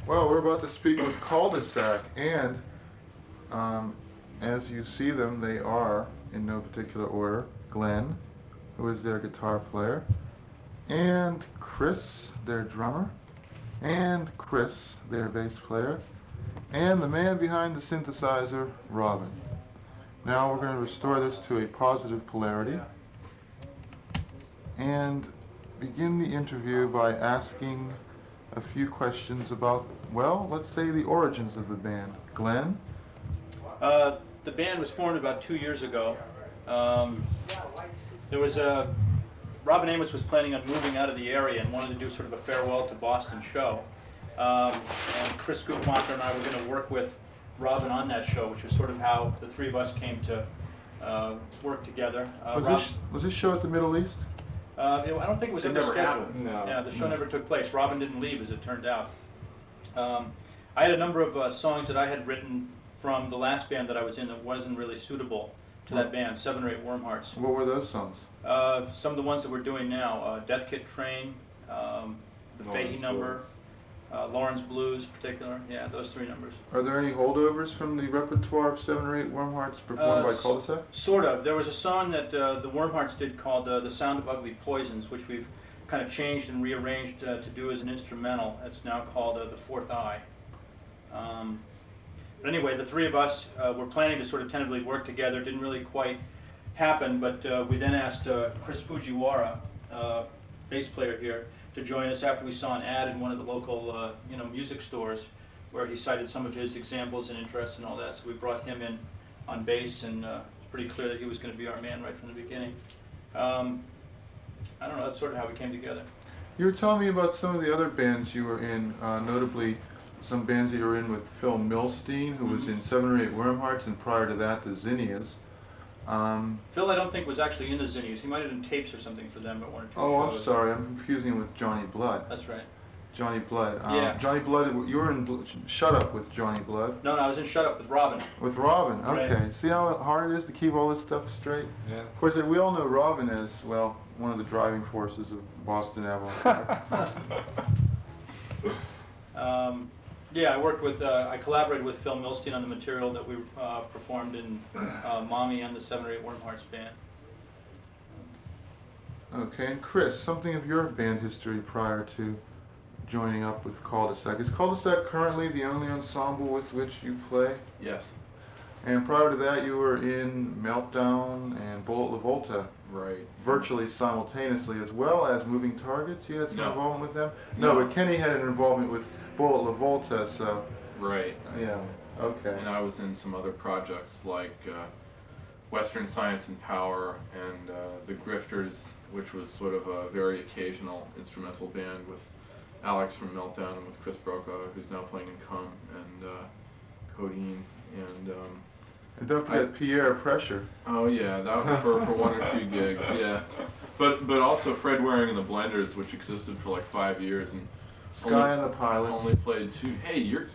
Well, we're about to speak with Cul de Sac, and um, as you see them, they are, in no particular order, Glenn, who is their guitar player, and Chris, their drummer, and Chris, their bass player, and the man behind the synthesizer, Robin. Now we're going to restore this to a positive polarity and begin the interview by asking a few questions about, well, let's say the origins of the band. Glenn? The band was formed about 2 years ago. Um, there was a Robin Amos was planning on moving out of the area and wanted to do sort of a farewell to Boston show. And Chris Guttmacher and I were going to work with Robin on that show, which was sort of how the three of us came to work together. Was this show at the Middle East? I don't think it was ever scheduled. Happened. No. Yeah, the show never took place. Robin didn't leave, as it turned out. I had a number of songs that I had written from the last band that I was in that wasn't really suitable to that band, 7 or 8 Warm Hearts. What were those songs? Some of the ones that we're doing now, Death Kit Train, the Fahey number, Lawrence Blues in particular. Yeah, those 3 numbers. Are there any holdovers from the repertoire of 7 or 8 Warm Hearts performed by Cul de Sac? Sort of. There was a song that the Warm Hearts did called The Sound of Ugly Poisons, which we've kind of changed and rearranged to do as an instrumental. It's now called The Fourth Eye. But anyway, the 3 of us were planning to sort of tentatively work together. Didn't really quite happen, but we then asked Chris Fujiwara, bass player here, to join us after we saw an ad in one of the local music stores where he cited some of his examples and interests and all that. So we brought him in on bass, and it's pretty clear that he was going to be our man right from the beginning. I don't know, that's sort of how we came together. You were telling me about some of the other bands you were in, notably some bands that you were in with Phil Milstein, who was in 7 or 8 Worm Hearts, and prior to that, the Zinnias. Phil, I don't think, was actually in the Zinnias. He might have done tapes or something for them, but 1 or 2 Oh, shows. I'm sorry, I'm confusing with Johnny Blood. That's right. Johnny Blood. Yeah. Johnny Blood, you were in Shut Up with Johnny Blood. No, I was in Shut Up with Robin. With Robin, okay. Right. See how hard it is to keep all this stuff straight? Yeah. Of course, we all know Robin as, well, one of the driving forces of Boston avant-garde. Yeah, I collaborated with Phil Milstein on the material that we performed in Mommy and the 7 or 8 Warm Hearts band. Okay, and Chris, something of your band history prior to joining up with Cul de Sac. Is Cul de Sac currently the only ensemble with which you play? Yes. And prior to that, you were in Meltdown and Bullet La Volta. Right. Virtually simultaneously, as well as Moving Targets. You had some No. involvement with them? No. No, but Kenny had an involvement with Bullet La Volta, so Right. yeah, okay. And I was in some other projects like Western Science and Power and The Grifters, which was sort of a very occasional instrumental band with Alex from Meltdown and with Chris Brokaw, who's now playing in Cum, and Codeine, And don't forget Pierre Pressure. oh yeah, that was for 1 or 2 gigs, yeah. But also Fred Waring and the Blenders, which existed for like 5 years and Sky and the Pilots. only played 2. Hey, you're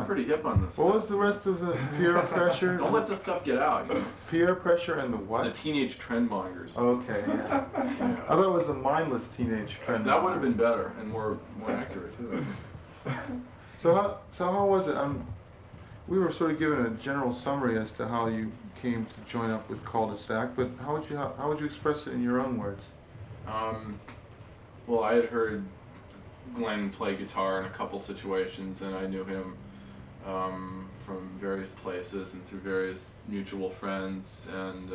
pretty hip on this. What was stuff. the rest of the Pierre Pressure? Don't let this stuff get out. You know? Peer Pressure and the The what? Teenage Trendmongers. Okay, yeah. Yeah. I thought it was the mindless teenage trend. That would have been better and more accurate too. So how was it? We were sort of given a general summary as to how you came to join up with Cul de Sac, but how would you express it in your own words? Well, I had heard Glenn play guitar in a couple situations, and I knew him from various places and through various mutual friends, and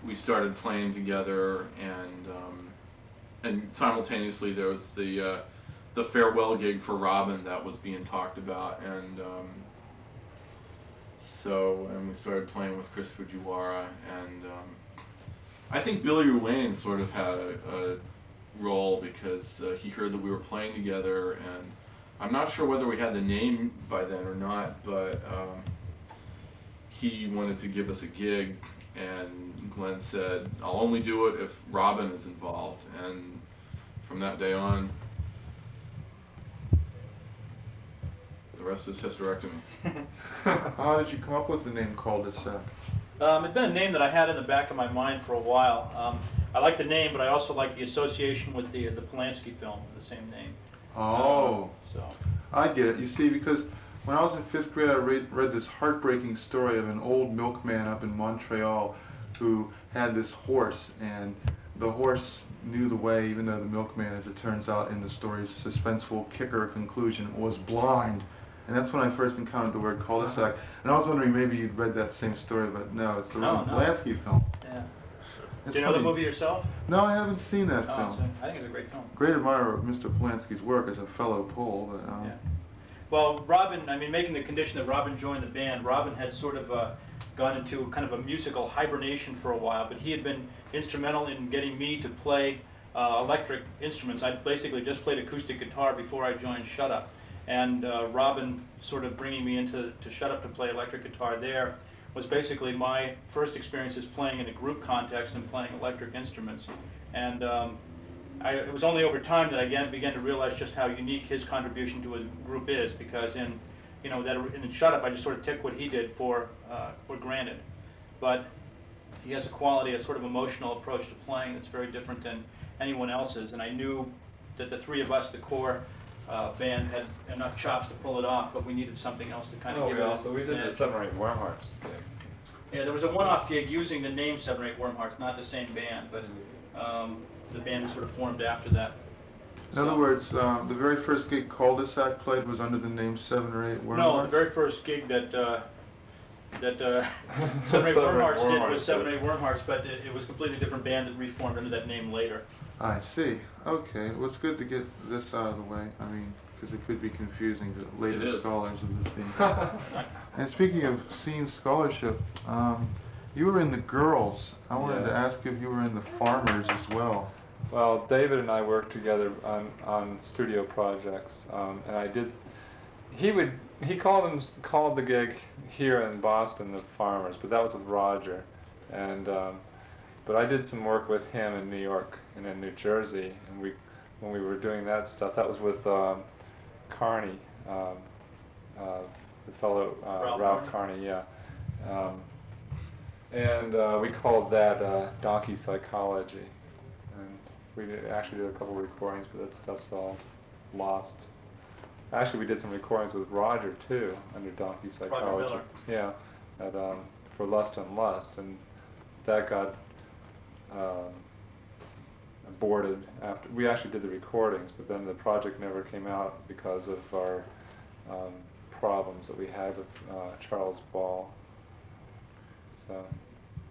we started playing together, and simultaneously there was the farewell gig for Robin that was being talked about, and we started playing with Chris Fujiwara, and I think Billy Ruane sort of had a role because he heard that we were playing together, and I'm not sure whether we had the name by then or not, but he wanted to give us a gig, and Glenn said, I'll only do it if Robin is involved, and from that day on, the rest is hysterectomy. How did you come up with the name Cul de Sac? It'd been a name that I had in the back of my mind for a while. I like the name, but I also like the association with the Polanski film, the same name. Oh. So. I get it. You see, because when I was in 5th grade, I read this heartbreaking story of an old milkman up in Montreal who had this horse, and the horse knew the way, even though the milkman, as it turns out in the story's suspenseful kicker conclusion, was blind. And that's when I first encountered the word cul de sac. And I was wondering maybe you'd read that same story, but no, it's the Roman Polanski film. Yeah. It's Do you know the funny. movie yourself? No, I haven't seen that Oh, film. I think it's a great film. Great admirer of Mr. Polanski's work as a fellow Pole, but Yeah. Well, Robin, I mean, making the condition that Robin joined the band, Robin had sort of gone into kind of a musical hibernation for a while, but he had been instrumental in getting me to play electric instruments. I basically just played acoustic guitar before I joined Shut Up, and Robin sort of bringing me into Shut Up to play electric guitar there was basically my first experiences playing in a group context and playing electric instruments. And it was only over time that I began to realize just how unique his contribution to a group is, because in Shut Up I just sort of took what he did for granted. But he has a quality, a sort of emotional approach to playing that's very different than anyone else's, and I knew that the three of us, the core band, had enough chops to pull it off, but we needed something else to kind of give it. We did the 7 or 8 Warm Hearts gig. Yeah, there was a one-off gig using the name 7 or 8 Worm Hearts, not the same band, but the band was sort of formed after that. in other words, the very first gig Cul de Sac played was under the name 7 or 8 Worm No, Hearts? the very first gig that 7 or 8 Worm Hearts did was 7 or 8 Worm Hearts, but it was a completely different band that reformed under that name later. I see. Okay. Well, it's good to get this out of the way. I mean, because it could be confusing to It later is. scholars of the scene. And speaking of scene scholarship, you were in the Girls. I wanted to Yes. ask if you were in the Farmers as well. Well, David and I worked together on studio projects, and I did. He called the gig here in Boston the Farmers, but that was with Roger, and but I did some work with him in New York and in New Jersey, and when we were doing that stuff, that was with Carney, the fellow Ralph Carney, yeah. And we called that Donkey Psychology, and we actually did a couple of recordings, but that stuff's all lost. Actually, we did some recordings with Roger too, under Donkey Psychology. Miller. Yeah, at, for Lust and Lust, and that got aborted after we actually did the recordings, but then the project never came out because of our problems that we had with Charles Ball. So.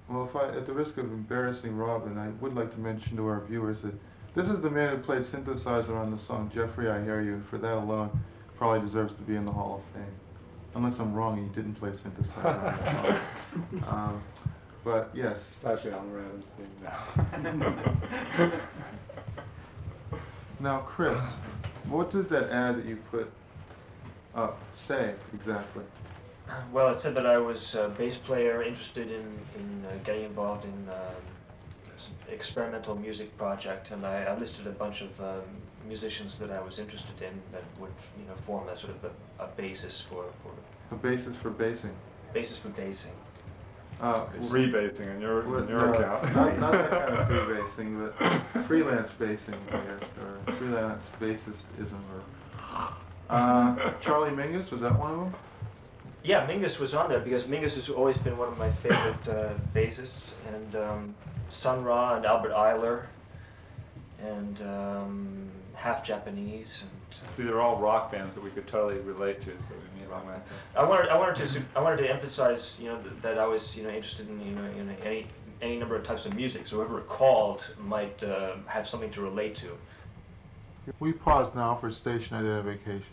Well, at the risk of embarrassing Robin, I would like to mention to our viewers that this is the man who played synthesizer on the song Jeffrey, I Hear You, and for that alone, probably deserves to be in the Hall of Fame. Unless I'm wrong and he didn't play synthesizer on the song. But yes. It's actually on Rand's theme now. Now, Chris, what did that ad that you put up say exactly? Well, it said that I was a bass player interested in getting involved in some experimental music project, and I listed a bunch of musicians that I was interested in that would, form a sort of a basis for A basis for basing. basis for basing. Rebasing in your account. Not that kind of freebasing, but freelance basing, I guess, or freelance basistism, or Charlie Mingus, was that one of them? Yeah, Mingus was on there because Mingus has always been one of my favorite bassists, and Sun Ra and Albert Eiler, and half Japanese. And See, they're all rock bands that we could totally relate to, so we made them. I wanted to emphasize, that I was, interested in, any number of types of music. So whoever it called might have something to relate to. We pause now for station identification.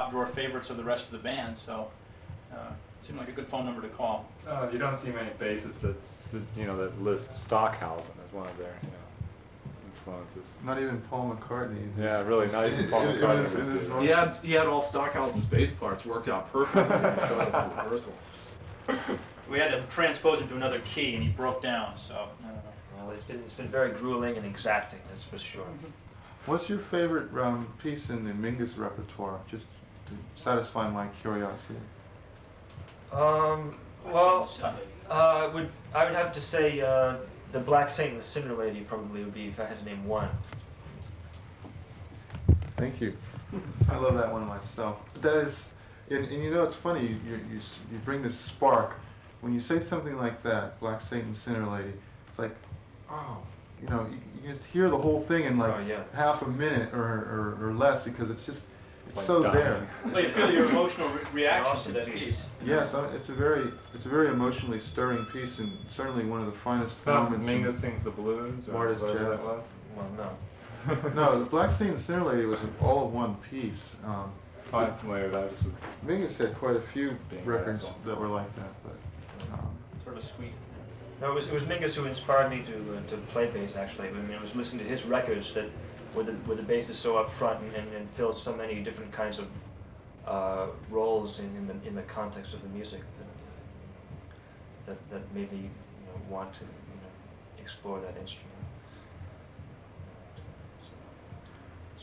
top drawer favorites of the rest of the band, so it seemed like a good phone number to call. You don't see many bassists that list Stockhausen as one of their influences. Not even Paul McCartney. Yeah, really, not even Paul McCartney would do it. He had all Stockhausen's bass parts worked out perfectly when he showed up for rehearsal. We had to transpose him to another key, and he broke down, so. Well, it's been very grueling and exacting, that's for sure. What's your favorite piece in the Mingus repertoire, just to satisfy my curiosity? Well, I would have to say the Black Saint and the Cinder Lady probably would be if I had to name one. Thank you. I love that one myself. That is, and you know, it's funny, you bring this spark. When you say something like that, Black Saint and Cinder Lady, it's like, oh, you know, you just hear the whole thing in like half a minute or less, because it's just, it's like so dying. there. Well, you feel your emotional reaction to that piece. Yes, it's a very emotionally stirring piece, and certainly one of the finest It's not moments. Mingus Sings the Blues or Martyrs whatever Jazz. that was? Well, no. No, the Black Saint and Cinder Lady was all of one piece. I'm familiar with that. I just was Mingus had quite a few Being records asshole. that were like that, but Sort of sweet. No, it was Mingus who inspired me to play bass. Actually, I mean, I was listening to his records that where the bass is so up front and fills so many different kinds of roles in the context of the music that made me want to explore that instrument.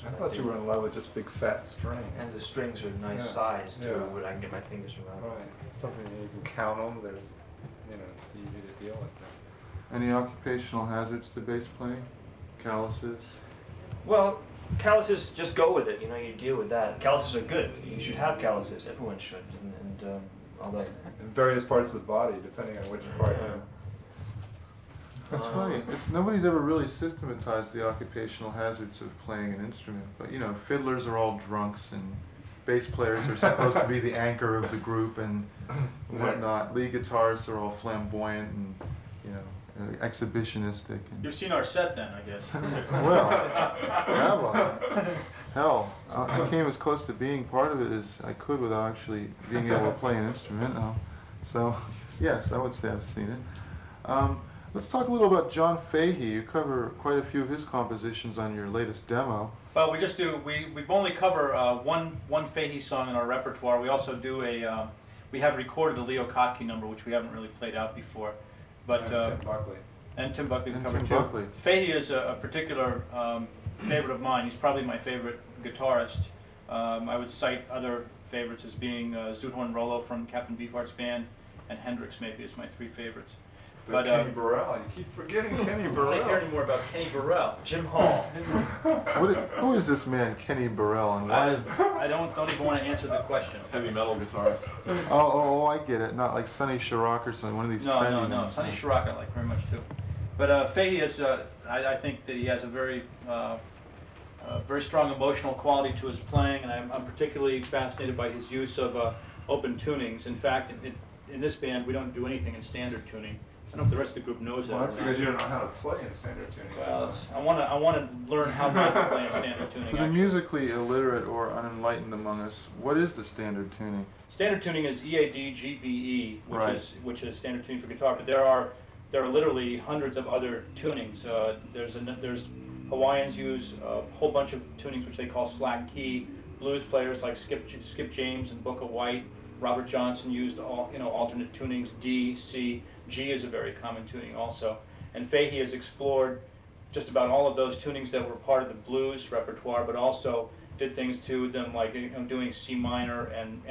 I thought you were in love with just big fat strings. And the strings are nice size too, where I can get my fingers around. Right. Something you can count them. There's, it's easy to deal with them. any occupational hazards to bass playing? Calluses? Well, calluses, just go with it. You deal with that. Calluses are good. You should have calluses. Everyone should. And although In various parts of the body, depending on which part. It's funny, nobody's ever really systematized the occupational hazards of playing an instrument, but fiddlers are all drunks, and bass players are supposed to be the anchor of the group and whatnot. Lead guitarists are all flamboyant and, exhibitionistic. And You've seen our set then, I guess. well, have I? Hell, I came as close to being part of it as I could without actually being able to play an instrument. So, yes, I would say I've seen it. Let's talk a little about John Fahey. You cover quite a few of his compositions on your latest demo. Well, we just do. We've only cover one Fahey song in our repertoire. We also do we have recorded the Leo Kottke number, which we haven't really played out before. But Tim Buckley. And Tim Buckley And covered Tim too. Buckley. Fahey is a particular favorite of mine. He's probably my favorite guitarist. I would cite other favorites as being Zudhorn Rollo from Captain Beefheart's band, and Hendrix maybe as my three favorites. But Kenny Burrell, you keep forgetting Kenny I don't Burrell. hear any more about Kenny Burrell. Jim Hall. Who is this man, Kenny Burrell, and why? I don't even want to answer the question. Heavy metal guitarist. Oh, I get it. Not like Sonny Chirac or something. One of these trendy No. names. Sonny Chirac I like very much too. But Fahey is, I think that he has a very strong emotional quality to his playing, and I'm particularly fascinated by his use of open tunings. In fact, in this band, we don't do anything in standard tuning. I don't know if the rest of the group knows that. Well, or that's not. because you don't know how to play in standard tuning. Well, I want to learn how not to play in standard tuning. For the actually. musically illiterate or unenlightened among us, what is the standard tuning? Standard tuning is EAD-GBE, Right. which is standard tuning for guitar. But there are literally hundreds of other tunings. There's Hawaiians use a whole bunch of tunings which they call slack key. Blues players like Skip James and Booker White, Robert Johnson used alternate tunings. D, C, G is a very common tuning also. And Fahey has explored just about all of those tunings that were part of the blues repertoire, but also did things to them like doing C minor and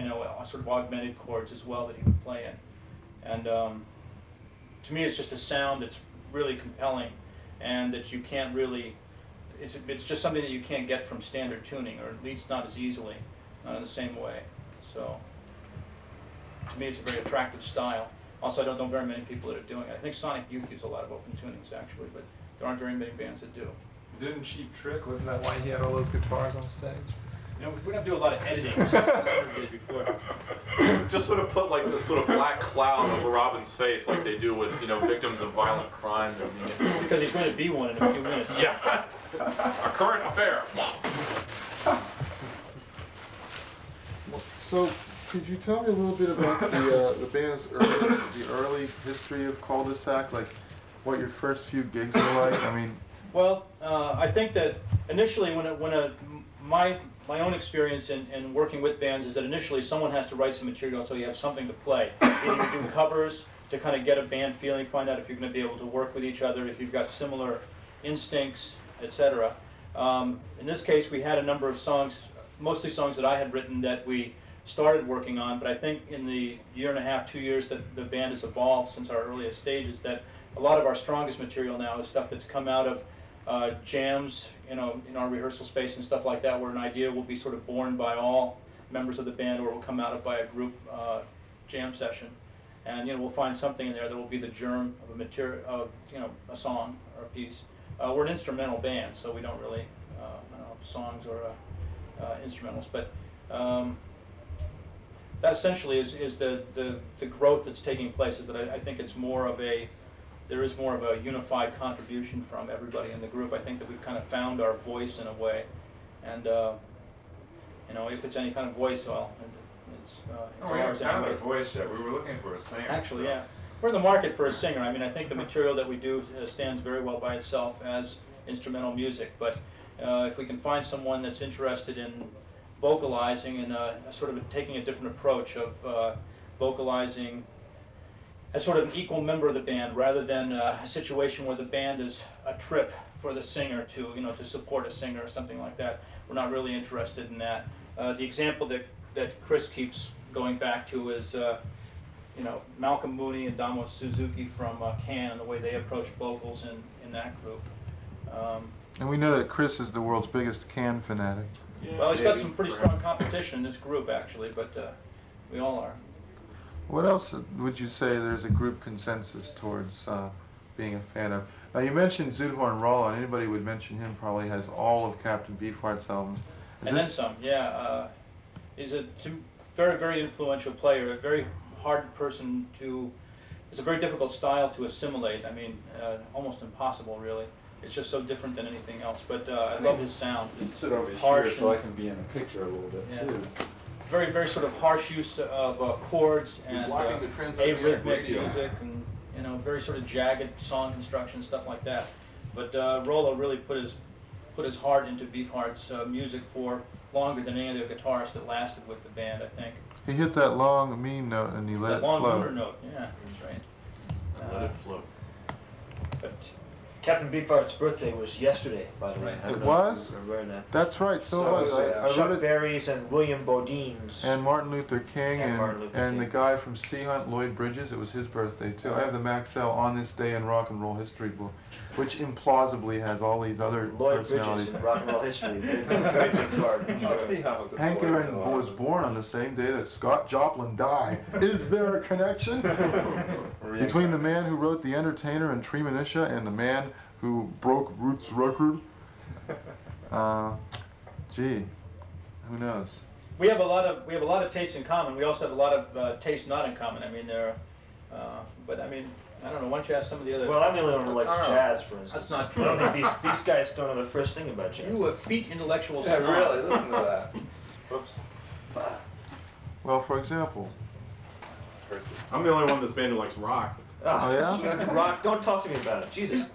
sort of augmented chords as well that he would play in. And to me, it's just a sound that's really compelling, and that you can't really. It's just something that you can't get from standard tuning, or at least not as easily, not in the same way. So to me, it's a very attractive style. Also, I don't know very many people that are doing it. I think Sonic Youth use a lot of open tunings actually, but there aren't very many bands that do. Didn't Cheap Trick? Wasn't that why he had all those guitars on stage? We don't do a lot of editing. As I did before. Just sort of put like this sort of black cloud over Robin's face, like they do with victims of violent crime. Because he's going to be one in a few minutes. Yeah, a current affair. So, could you tell me a little bit about the band's early history of Cul de Sac, like what your first few gigs were like? I mean, Well, I think that initially, my own experience in working with bands is that initially someone has to write some material so you have something to play. Either you do covers to kind of get a band feeling, find out if you're going to be able to work with each other, if you've got similar instincts, etc. In this case, we had a number of songs, mostly songs that I had written that we started working on, but I think in the year and a half, 2 years that the band has evolved since our earliest stages, that a lot of our strongest material now is stuff that's come out of jams, in our rehearsal space and stuff like that, where an idea will be sort of born by all members of the band, or will come out of by a group jam session, and we'll find something in there that will be the germ of a material, of a song or a piece. We're an instrumental band, so we don't really I don't know, songs or instrumentals, but that essentially is the growth that's taking place. Is that I think it's more of there is more of a unified contribution from everybody in the group. I think that we've kind of found our voice in a way, and if it's any kind of voice, well, it's We haven't ours found anyway. a voice yet. We were looking for a singer. Actually, so. yeah, we're in the market for a singer. I mean, I think the material that we do stands very well by itself as instrumental music, but if we can find someone that's interested in vocalizing and sort of taking a different approach of vocalizing as sort of an equal member of the band, rather than a situation where the band is a trip for the singer to support a singer or something like that. We're not really interested in that. The example that Chris keeps going back to is Malcolm Mooney and Damo Suzuki from Can, and the way they approach vocals in that group. and we know that Chris is the world's biggest Can fanatic. Yeah, Well, he's got maybe, some pretty perhaps. strong competition in this group, actually, but we all are. What else would you say there's a group consensus towards being a fan of? Now, you mentioned Zudhorn Rollin. Anybody would mention him probably has all of Captain Beefheart's albums. And then some, yeah. He's a very, very influential player, a very hard person it's a very difficult style to assimilate. I mean, almost impossible, really. It's just so different than anything else, but I love his sound. Let's sit over harsh here so I and- can be in the picture a little bit Yeah. too. Very, very sort of harsh use of chords You're and blocking the transoceanic arrhythmic radio. music, and very sort of jagged song construction, stuff like that. But Rollo really put his heart into Beefheart's music for longer than any other guitarist that lasted with the band, I think. He hit that long, mean note and he let That it long flow. lunar note, yeah, that's right. Let it float. But Captain Beefheart's birthday was yesterday, by the way. Right. I don't It know was? if you remember that. That's right, so So it was. was, I Chuck wrote it. Berry's and William Bodine's. And Martin Luther King And and, Martin Luther and the King. guy from Sea Hunt, Lloyd Bridges, it was his birthday too. I have the Maxell On This Day in Rock and Roll History book, which implausibly has all these other Lloyd Bridges personalities. in rock and roll history. Very big part. Let's see how was it. Hank for Aaron it, was born on the same day that Scott Joplin died. Is there a connection between the man who wrote The Entertainer and Treemonisha and the man who broke Ruth's record? Gee, who knows? we have a lot of tastes in common. We also have a lot of tastes not in common. I mean, but I mean, I don't know. Why don't you ask some of the other? Well, I'm the only one who likes Oh, jazz, for instance. that's not I true. don't think these guys don't know the first thing about jazz. You effete intellectual Yeah, snob. really, listen to that. Whoops. Well, for example, Hurt this. I'm the only one in this band who likes rock. Oh, yeah? shit, Rock, don't talk to me about it. Jesus.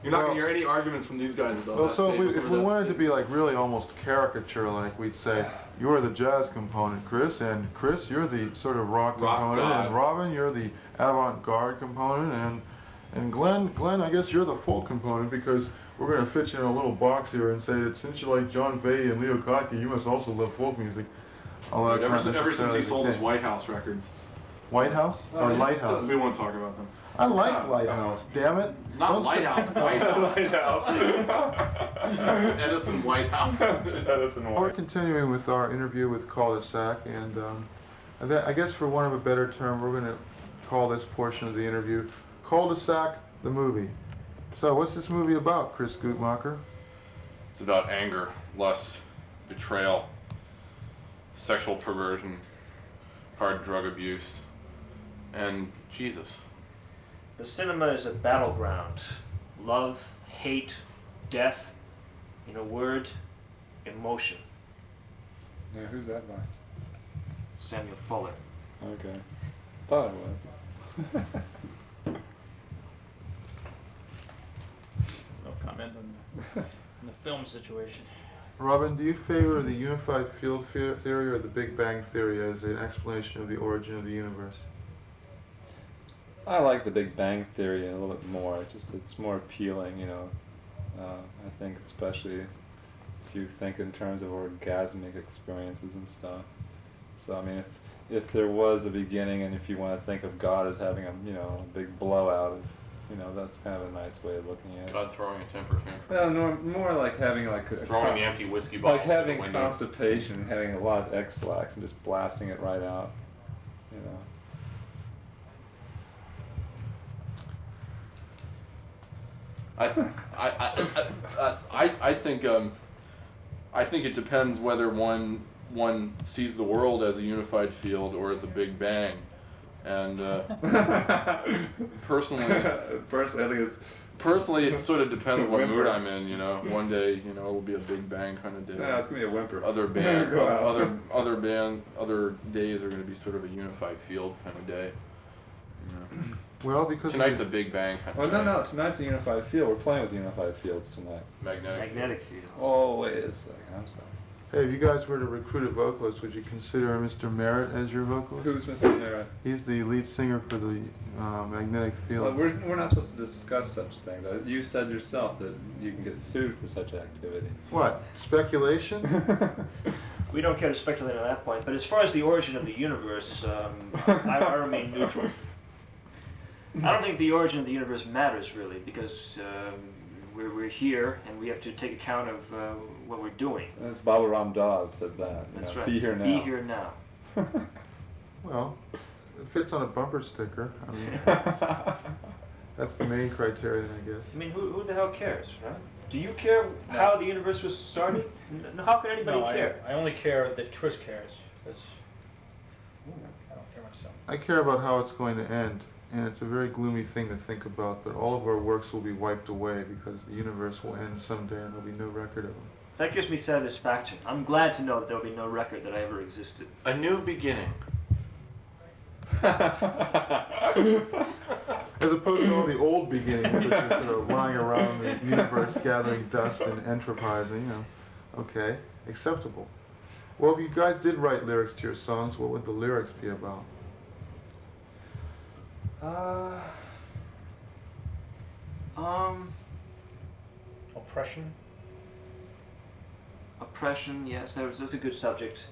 You're not Well- gonna hear any arguments from these guys about well, that so if statement we or that wanted to statement. be like really almost caricature, like we'd say, you're the jazz component, Chris, and Chris, you're the sort of rock Rock component, god. and Robin, you're the avant-garde component, and Glenn, I guess you're the folk component because we're gonna fit you in a little box here and say that since you like John Fahey and Leo Kottke, you must also love folk music. Although that's Ever not since he necessarily sold the his case. White House records. White House Oh, or he Lighthouse? still- We won't talk about them. I like Lighthouse. Damn it! Not Don't say- Lighthouse, White House. Lighthouse. Edison White House. Edison We're White. continuing with our interview with Cul de Sac, and I guess for want of a better term, we're going to call this portion of the interview Cul de Sac, the movie. So, what's this movie about, Chris Guttmacher? It's about anger, lust, betrayal, sexual perversion, hard drug abuse, and Jesus. The cinema is a battleground. Love, hate, death, in a word, emotion. Yeah, who's that by? Samuel Fuller. Okay. Thought it was. No comment on the film situation. Robin, do you favor the unified field theory or the Big Bang theory as an explanation of the origin of the universe? I like the Big Bang theory a little bit more. It's more appealing, you know. I think especially if you think in terms of orgasmic experiences and stuff. So I mean, if there was a beginning, and if you want to think of God as having a big blowout, that's kind of a nice way of looking at it. God throwing a temper tantrum. Well, no, more like having like Throwing the empty whiskey bottle like through the having window. constipation, having a lot of X-lax and just blasting it right out, you know. I think it depends whether one sees the world as a unified field or as a Big Bang, and personally, it sort of depends what mood I'm in. You know, one day it'll be a Big Bang kind of day. Yeah, it's gonna be a whimper. Other days are gonna be sort of a unified field kind of day. You know. Well, because Tonight's a Big Bang kind of day. No, tonight's a unified field. We're playing with unified fields tonight. Magnetic field. Oh, wait a second. I'm sorry. Hey, if you guys were to recruit a vocalist, would you consider Mr. Merritt as your vocalist? Who's Mr. Merritt? He's the lead singer for the Magnetic Field. Well, we're not supposed to discuss such things. You said yourself that you can get sued for such activity. What? Speculation? We don't care to speculate on that point, but as far as the origin of the universe, I remain neutral. I don't think the origin of the universe matters really, because we're here and we have to take account of what we're doing. That's Baba Ram Dass said that. That's right. Be here now. Be here now. Well, it fits on a bumper sticker. I mean, that's the main criterion, I guess. I mean, who the hell cares, right? Do you care how the universe was started? How can anybody care? I only care that Chris cares. Because I don't care myself. I care about how it's going to end, and it's a very gloomy thing to think about, but all of our works will be wiped away because the universe will end someday and there'll be no record of them. That gives me satisfaction. I'm glad to know that there'll be no record that I ever existed. A new beginning. As opposed to all the old beginnings, which are sort of lying around the universe gathering dust and entropizing, okay, acceptable. Well, if you guys did write lyrics to your songs, what would the lyrics be about? Oppression? Oppression, yes, that's a good subject.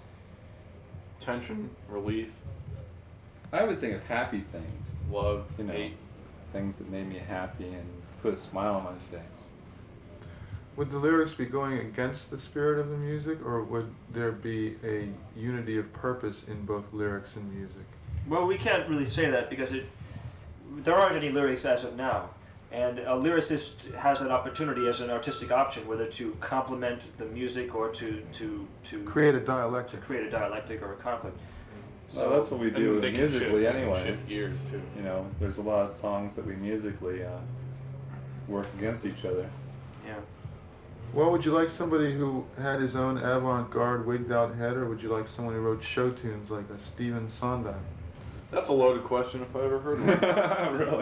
Tension, relief, I would think of happy things. love, You know, hate. things that made me happy and put a smile on my face. Would the lyrics be going against the spirit of the music, or would there be a unity of purpose in both lyrics and music? Well, we can't really say that because there aren't any lyrics as of now. And a lyricist has an opportunity as an artistic option whether to complement the music or to Create a dialectic. create a dialectic or a conflict. So that's what we do And they can musically shift, anyway. shift gears too. You know, there's a lot of songs that we musically work against each other. Yeah. Well, would you like somebody who had his own avant-garde wigged out head, or would you like someone who wrote show tunes like a Stephen Sondheim? That's a loaded question if I ever heard one.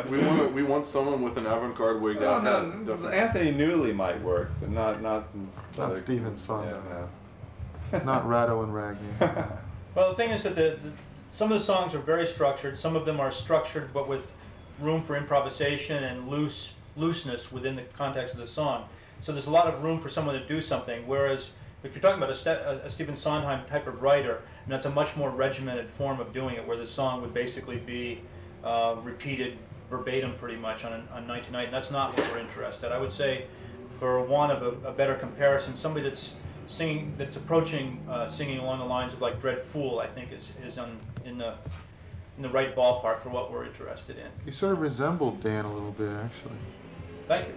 Really? We want someone with an avant-garde wigged out head. Definitely. Anthony Newley might work, but not Not Stephen Sondheim. Yeah, Not Ratto and Ragni. no. Well, the thing is that some of the songs are very structured. Some of them are structured but with room for improvisation and looseness within the context of the song. So there's a lot of room for someone to do something. Whereas if you're talking about a Stephen Sondheim type of writer, and that's a much more regimented form of doing it, where the song would basically be repeated verbatim pretty much on night to night, and that's not what we're interested. I would say, for want of a better comparison, somebody that's singing, that's approaching singing along the lines of like Dread Fool, I think is in the right ballpark for what we're interested in. You sort of resemble Dan a little bit, actually. Thank you.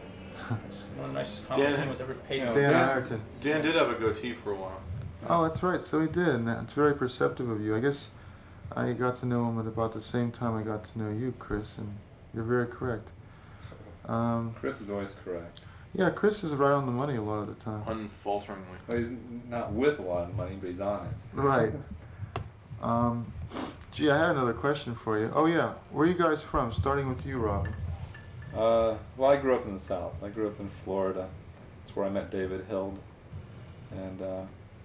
One of the nicest compliments anyone's ever paid me. Dan Ireton. Dan did have a goatee for a while. Oh, that's right. So he did, and that's very perceptive of you. I guess I got to know him at about the same time I got to know you, Chris, and you're very correct. Chris is always correct. Yeah, Chris is right on the money a lot of the time. Unfalteringly. Well, he's not with a lot of money, but he's on it. Right. Um, Gee, I had another question for you. Oh yeah, where are you guys from? Starting with you, Robin. Well, I grew up in the South. I grew up in Florida. That's where I met David Hild. And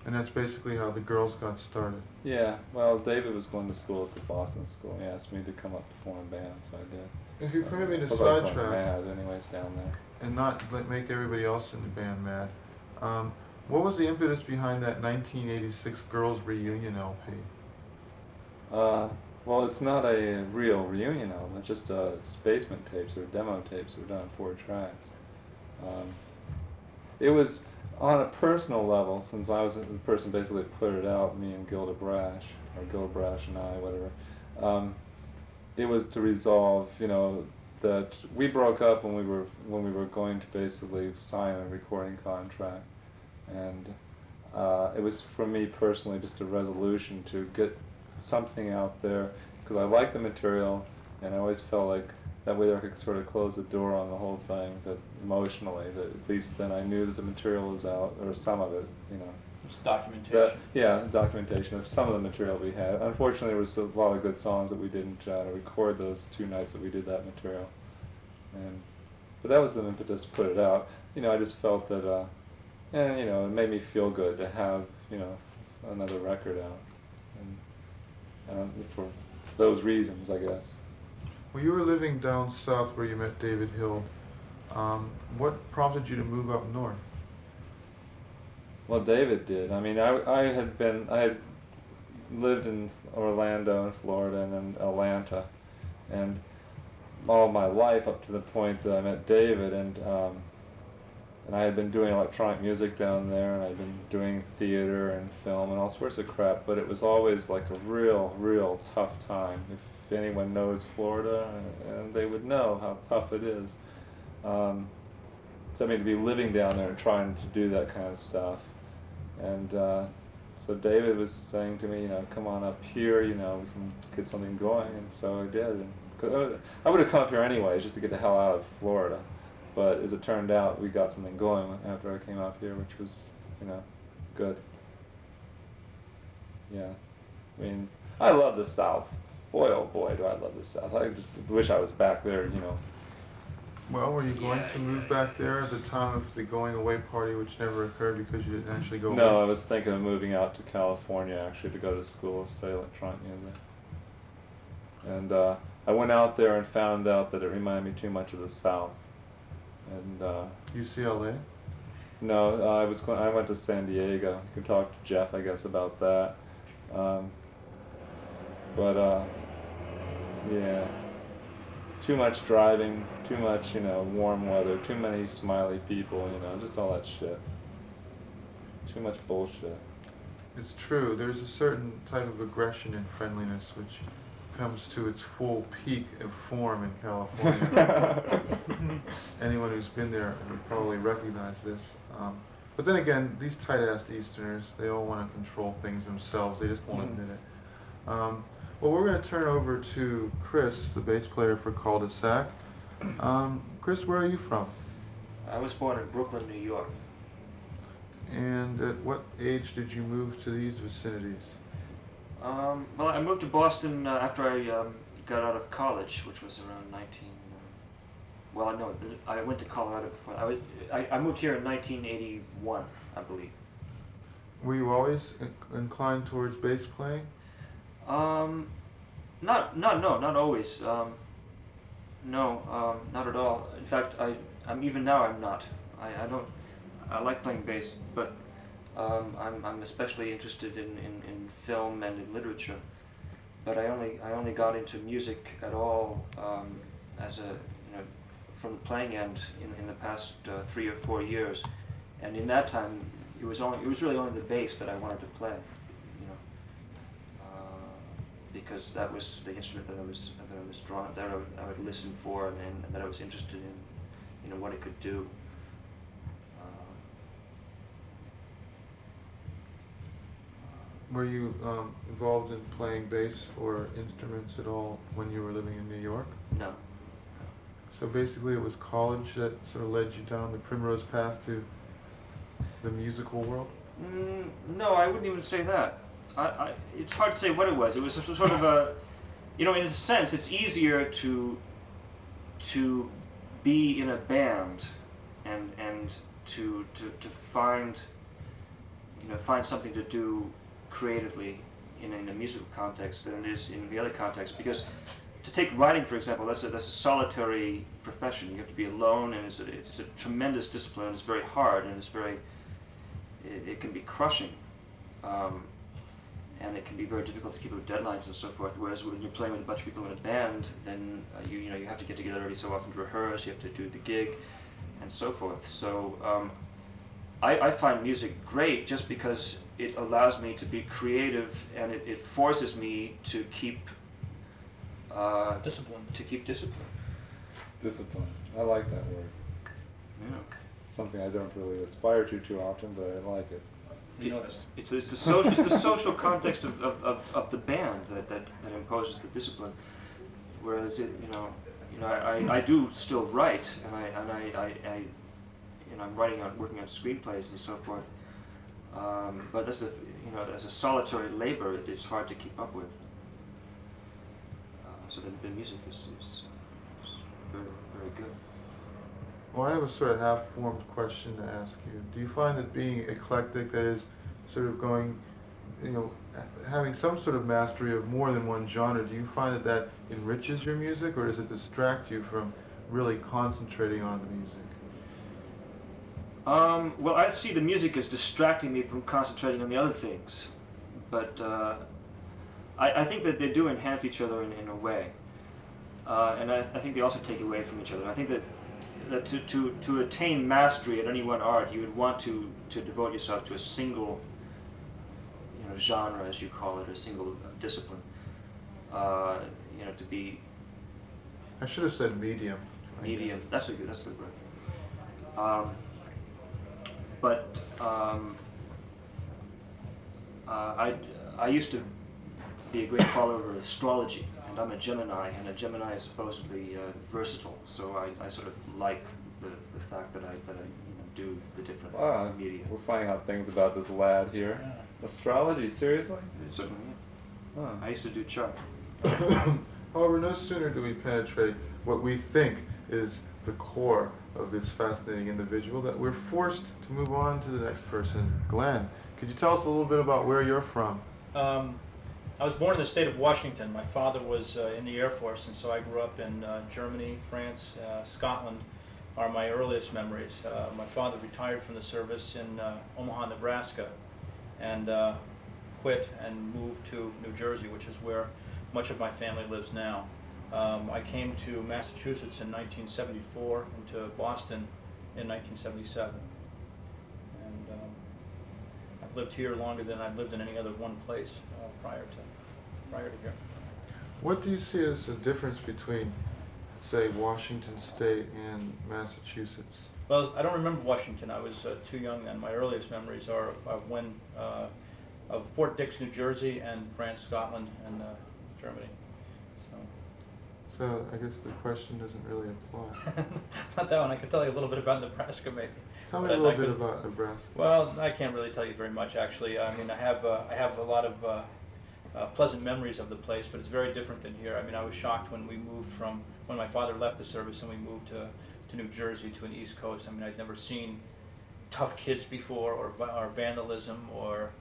And that's basically how the girls got started. yeah, well, David was going to school at the Boston School. He asked me to come up to form a band, so I did. If you permit me to Plus I was going sidetrack mad anyways down there. and not make everybody else in the band mad, what was the impetus behind that 1986 Girls Reunion LP? Well, it's not a real reunion album. It's just it's basement tapes or demo tapes that were done on 4 tracks. It was on a personal level, since I was the person basically that put it out, me and Gilda Brash, or Gilda Brash and I, whatever. It was to resolve, that we broke up when we were going to basically sign a recording contract, and it was for me personally just a resolution to get something out there, because I liked the material, and I always felt like that way I could sort of close the door on the whole thing, that emotionally, that at least then I knew that the material was out, or some of it, Just documentation. documentation of some of the material we had. Unfortunately, there was a lot of good songs that we didn't record those 2 nights that we did that material. But that was the impetus to put it out. I just felt that, it made me feel good to have, another record out. And for those reasons, I guess. Well, you were living down south where you met David Hill. What prompted you to move up north? Well, David did. I mean, I had lived in Orlando in Florida and then Atlanta, and all my life up to the point that I met David, and I had been doing electronic music down there, and I'd been doing theater and film and all sorts of crap, but it was always like a real tough time. If anyone knows Florida, and they would know how tough it is. So I mean, to be living down there and trying to do that kind of stuff. And so David was saying to me, come on up here, we can get something going, and so I did. And 'cause I would have come up here anyway, just to get the hell out of Florida. But as it turned out, we got something going after I came up here, which was, good. Yeah. I mean, I love the South. Boy, oh boy, do I love the South. I just wish I was back there, Well, were you going to move back there at the time of the going away party, which never occurred because you didn't actually go away? No, I was thinking of moving out to California, actually, to go to school and study electronic music. And I went out there and found out that it reminded me too much of the South. And UCLA? no, I went to San Diego. You can talk to Jeff, I guess, about that. Yeah, too much driving, too much, warm weather, too many smiley people, just all that shit. Too much bullshit. It's true. There's a certain type of aggression and friendliness which comes to its full peak of form in California. Anyone who's been there would probably recognize this. But then again, these tight-assed Easterners, they all want to control things themselves. They just won't admit it. Well, we're going to turn over to Chris, the bass player for Cul de Sac. Chris, where are you from? I was born in Brooklyn, New York. And at what age did you move to these vicinities? Well, I moved to Boston after I got out of college, which was around 19... well, no, I went to Colorado before. I moved here in 1981, I believe. Were you always inclined towards bass playing? Not always. No, not at all. In fact, I'm even now I'm not. I like playing bass, but I'm especially interested in film and in literature. But I only got into music at all as a from the playing end in the past 3 or 4 years, and in that time it was really only the bass that I wanted to play, because that was the instrument that I was drawn, that I would listen for, and that I was interested in, what it could do. Were you involved in playing bass or instruments at all when you were living in New York? No. So basically it was college that sort of led you down the primrose path to the musical world? No, I wouldn't even say that. it's hard to say what it was. It was a sort of a, in a sense, it's easier to be in a band and to find find something to do creatively in a musical context than it is in the other context. Because to take writing, for example, that's a solitary profession. You have to be alone, and it's a tremendous discipline. It's very hard, and it can be crushing. And it can be very difficult to keep up with deadlines and so forth. Whereas when you're playing with a bunch of people in a band, then you have to get together every so often to rehearse. You have to do the gig, and so forth. So I find music great just because it allows me to be creative, and it forces me to keep Discipline. To keep discipline. Discipline. I like that word. Yeah. It's something I don't really aspire to too often, but I like it. You noticed. It's the social context of the band that imposes the discipline. Whereas I do still write, and I'm working on screenplays and so forth. But that's as a solitary labor, it's hard to keep up with. So the music is very, very good. Well, I have a sort of half-formed question to ask you. Do you find that being eclectic, that is, sort of going, having some sort of mastery of more than one genre, do you find that enriches your music, or does it distract you from really concentrating on the music? Well, I see the music as distracting me from concentrating on the other things, but I think that they do enhance each other in a way, and I think they also take away from each other. I think that to attain mastery at any one art, you would want to devote yourself to a single genre, as you call it, a single discipline. To be I should have said medium. medium. That's a good word. I used to be a great follower of astrology, and I'm a Gemini, and a Gemini is supposedly versatile. So I sort of like the fact that I do the different Wow, media. we're finding out things about this lad here. Astrology, seriously? Certainly. Huh. I used to do chart. However, no sooner do we penetrate what we think is the core of this fascinating individual that we're forced to move on to the next person. Glenn, could you tell us a little bit about where you're from? I was born in the state of Washington. My father was in the Air Force, and so I grew up in Germany, France, Scotland are my earliest memories. My father retired from the service in Omaha, Nebraska, and quit and moved to New Jersey, which is where much of my family lives now. I came to Massachusetts in 1974 and to Boston in 1977. And I've lived here longer than I've lived in any other one place prior to here. What do you see as the difference between, say, Washington State and Massachusetts? Well, I don't remember Washington. I was too young then. My earliest memories are of Fort Dix, New Jersey, and France, Scotland, and Germany. So I guess the question doesn't really apply. Not that one. I could tell you a little bit about Nebraska, maybe. Tell me a little bit about Nebraska. Well, I can't really tell you very much, actually. I mean, I have a lot of pleasant memories of the place, but it's very different than here. I mean, I was shocked when when my father left the service and we moved to New Jersey, to an East Coast. I mean, I'd never seen tough kids before, or vandalism, or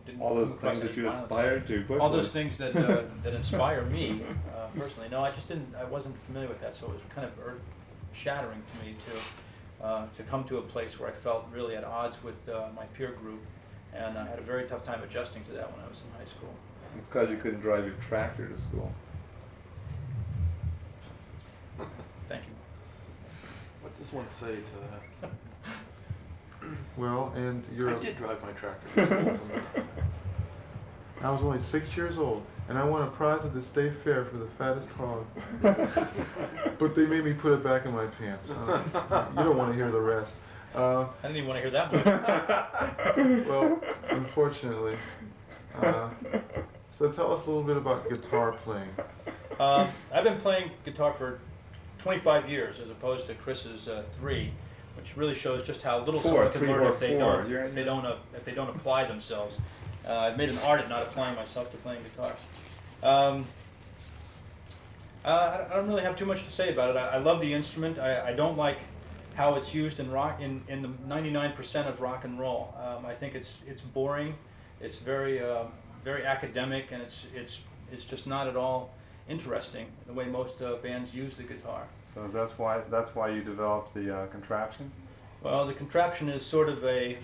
didn't All those come across things that any you violence. aspire to quickly. All those things that that inspire me personally. No, I wasn't familiar with that, so it was kind of earth-shattering to me to come to a place where I felt really at odds with my peer group, and I had a very tough time adjusting to that when I was in high school. It's because you couldn't drive your tractor to school. Thank you. What does one say to that? Well, and I did drive my tractor to school as a matter of fact. I was only 6 years old, and I won a prize at the state fair for the fattest hog. But they made me put it back in my pants. You don't want to hear the rest. I didn't even want to hear that much. Well, unfortunately. So tell us a little bit about guitar playing. I've been playing guitar for 25 years as opposed to Chris's 3, which really shows just how little someone can learn if they don't apply themselves. I've made an art at not applying myself to playing guitar. I don't really have too much to say about it. I love the instrument. I don't like how it's used in rock, in the 99% of rock and roll. I think it's boring. It's very very academic, and it's just not at all interesting the way most bands use the guitar. So that's why you developed the contraption? Well, the contraption is sort of the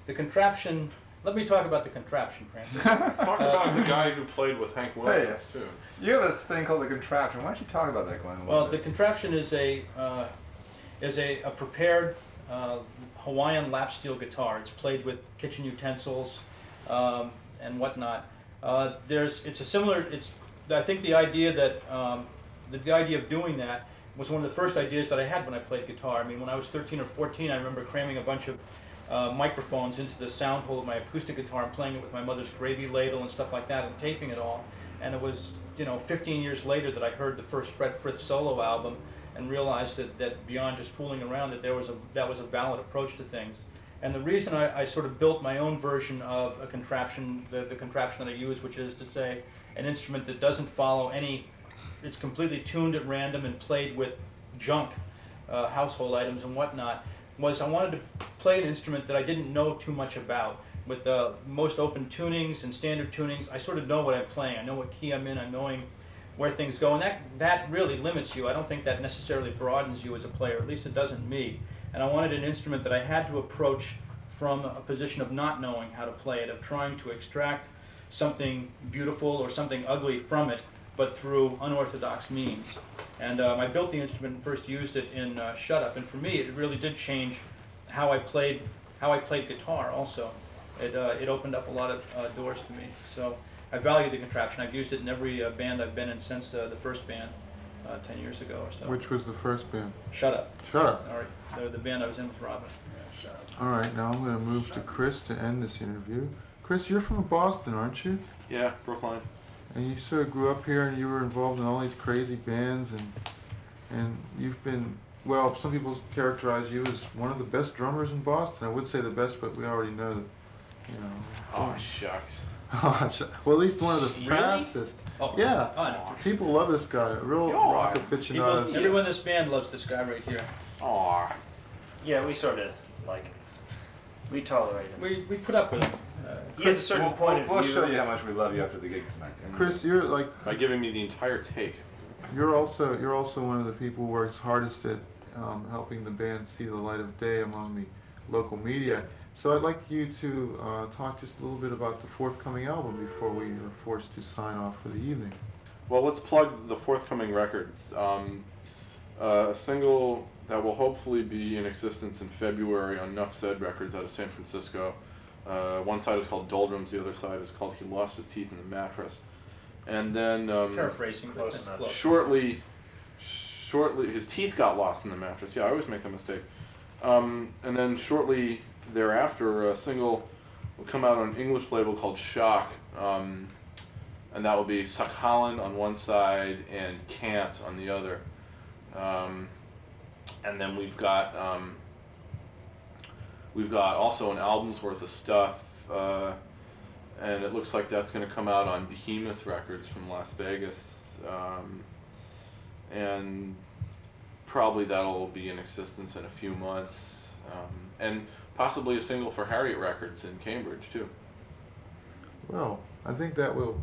contraption. Let me talk about the contraption, Francis. Talk about the guy who played with Hank Williams too. You have this thing called the contraption. Why don't you talk about that, Glenn? Well, the contraption is a prepared Hawaiian lap steel guitar. It's played with kitchen utensils and whatnot. It's a similar. I think the idea that the idea of doing that was one of the first ideas that I had when I played guitar. I mean, when I was 13 or 14, I remember cramming a bunch of microphones into the sound hole of my acoustic guitar and playing it with my mother's gravy ladle and stuff like that and taping it all. And it was, 15 years later that I heard the first Fred Frith solo album and realized that beyond just fooling around, that was a valid approach to things. And the reason I sort of built my own version of a contraption, the contraption that I use, which is to say an instrument that doesn't follow it's completely tuned at random and played with junk, household items and whatnot, was I wanted to play an instrument that I didn't know too much about. With most open tunings and standard tunings, I sort of know what I'm playing. I know what key I'm in. I'm knowing where things go, and that really limits you. I don't think that necessarily broadens you as a player. At least it doesn't me. And I wanted an instrument that I had to approach from a position of not knowing how to play it, of trying to extract something beautiful or something ugly from it, but through unorthodox means. And I built the instrument and first used it in Shut Up, and for me it really did change how I played guitar also. It opened up a lot of doors to me. So I value the contraption. I've used it in every band I've been in since the first band 10 years ago or so. Which was the first band? Shut Up. Shut Up. All right, the band I was in with Robin. Yeah, Shut Up. All right, now I'm going to move to Chris to end this interview. Chris, you're from Boston, aren't you? Yeah, Brookline. And you sort of grew up here, and you were involved in all these crazy bands, and you've been, well, some people characterize you as one of the best drummers in Boston. I would say the best, but we already know that, Oh, shucks. well, at least one of the fastest. Oh, Yeah. oh, no. People love this guy. Real rock aficionados. Everyone in this band loves this guy right here. Aw. Yeah, we sort of like him. We tolerate him. We put up with him. He has a certain point of We'll view. show you how much we love you after the gig tonight. Chris, you're like, By giving me the entire take. you're also one of the people who works hardest at helping the band see the light of day among the local media. So I'd like you to talk just a little bit about the forthcoming album before we are forced to sign off for the evening. Well, let's plug the forthcoming records. A single that will hopefully be in existence in February on Nuff Said Records out of San Francisco. One side is called Doldrums, the other side is called He Lost His Teeth in the Mattress. And then Paraphrasing, Close that's enough. close. shortly, his teeth got lost in the mattress. Yeah, I always make that mistake. And then shortly thereafter, a single will come out on an English label called Shock, and that will be Suck Holland on one side and Can't on the other. And then we've got also an album's worth of stuff, and it looks like that's going to come out on Behemoth Records from Las Vegas, and probably that'll be in existence in a few months, and possibly a single for Harriet Records in Cambridge too. Well, I think that will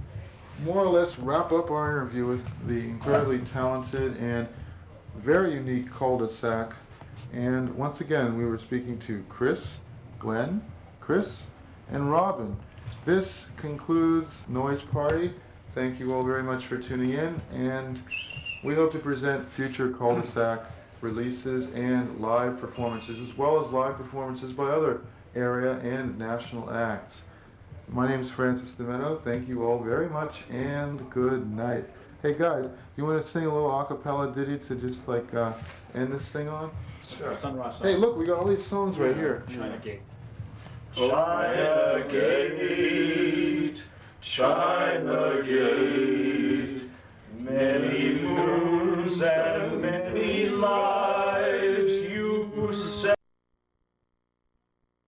more or less wrap up our interview with the incredibly talented and very unique Cul de Sac. And once again, we were speaking to Chris, Glenn, Chris, and Robin. This concludes Noise Party. Thank you all very much for tuning in, and we hope to present future Cul de Sac releases and live performances, as well as live performances by other area and national acts. My name is Francis DiMenno. Thank you all very much, and good night. Hey guys, you want to sing a little a cappella ditty to just like end this thing on? Sure. Sun Ra song. Hey, look, we got all these songs right here. China Gate. China Gate, China Gate, many moons and many lives.